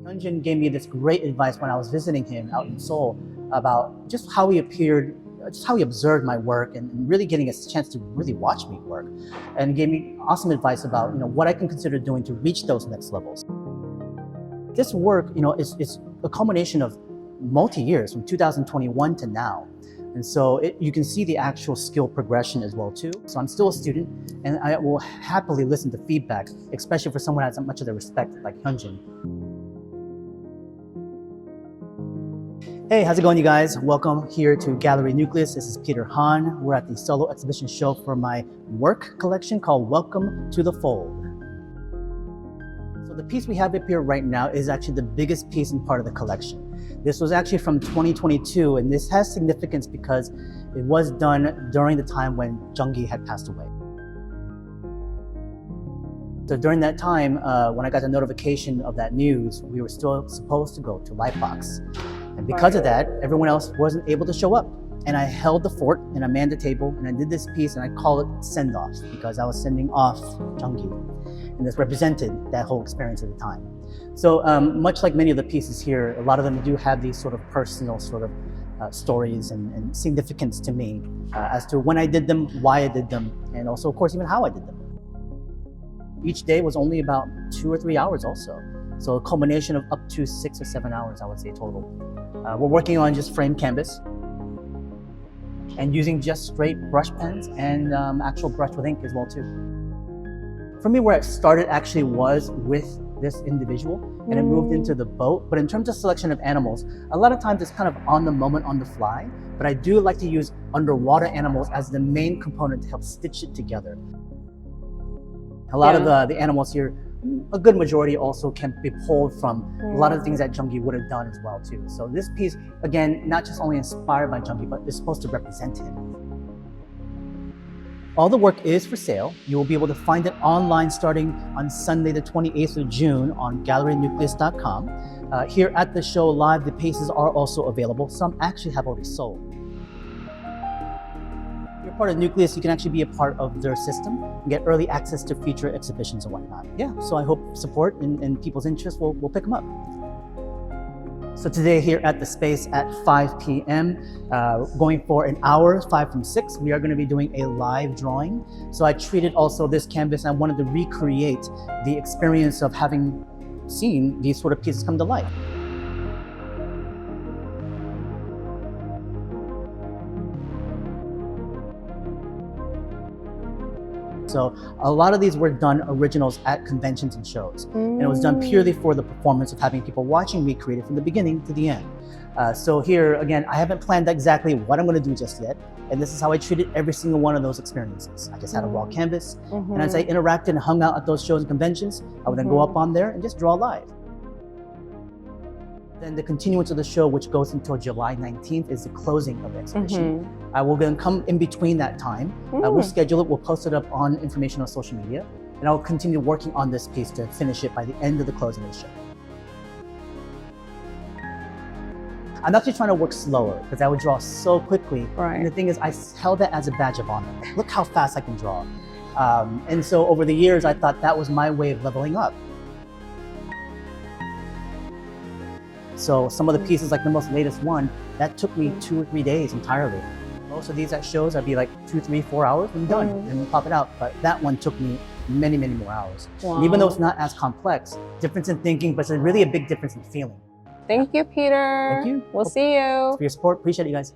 Hyun Jin gave me this great advice when I was visiting him out in Seoul about just how he appeared, just how he observed my work and really getting a chance to really watch me work, and gave me awesome advice about what I can consider doing to reach those next levels. This work is a culmination of multi-years from 2021 to now. And so you can see the actual skill progression as well too. So I'm still a student and I will happily listen to feedback, especially for someone who has much of the respect like Hyun Jin. Hey, how's it going, you guys? Welcome here to Gallery Nucleus. This is Peter Han. We're at the solo exhibition show for my work collection called Welcome to the Fold. So the piece we have up here right now is actually the biggest piece and part of the collection. This was actually from 2022, and this has significance because it was done during the time when Jung Gi had passed away. So during that time, when I got the notification of that news, we were still supposed to go to Lightbox. And because of that, everyone else wasn't able to show up. And I held the fort and I manned the table and I did this piece and I call it Send Off because I was sending off Jung Gi. And this represented that whole experience at the time. So much like many of the pieces here, a lot of them do have these sort of personal stories and significance to me as to when I did them, why I did them, and also of course even how I did them. Each day was only about 2 or 3 hours also. So a culmination of up to 6 or 7 hours, I would say total. We're working on just framed canvas and using just straight brush pens and actual brush with ink as well too. For me, where it started actually was with this individual and it moved into the boat. But in terms of selection of animals, a lot of times it's kind of on the moment, on the fly. But I do like to use underwater animals as the main component to help stitch it together. A lot of the animals here, a good majority also can be pulled from a lot of the things that Jung Gi would have done as well too. So this piece, again, not just only inspired by Jung Gi, but is supposed to represent him. All the work is for sale. You will be able to find it online starting on Sunday the 28th of June on gallerynucleus.com. Here at the show live, the pieces are also available. Some actually have already sold. If you're part of Nucleus, you can actually be a part of their system and get early access to future exhibitions and whatnot. Yeah, so I hope support and people's interest will pick them up. So today here at the space at 5 p.m., going for an hour, 5 from 6, we are going to be doing a live drawing. So I treated also this canvas, I wanted to recreate the experience of having seen these sort of pieces come to life. So a lot of these were done originals at conventions and shows. And it was done purely for the performance of having people watching me create it from the beginning to the end. So here, again, I haven't planned exactly what I'm going to do just yet. And this is how I treated every single one of those experiences. I just had a raw canvas. And as I interacted and hung out at those shows and conventions, I would then go up on there and just draw live. Then the continuance of the show, which goes until July 19th, is the closing of the exhibition. I will then come in between that time. We'll schedule it, we'll post it up on information on social media, and I'll continue working on this piece to finish it by the end of the closing of the show. I'm actually trying to work slower because I would draw so quickly. And the thing is, I held that as a badge of honor. Look how fast I can draw. And so over the years, I thought that was my way of leveling up. So some of the pieces, like the most latest one, that took me 2 or 3 days entirely. Most of these at shows, I'd be like 2, 3, 4 hours and done, and we'll pop it out. But that one took me many, many more hours. And even though it's not as complex, difference in thinking, but it's really a big difference in feeling. Thank you, Peter. Thank you. We'll see you. For your support, appreciate it, you guys.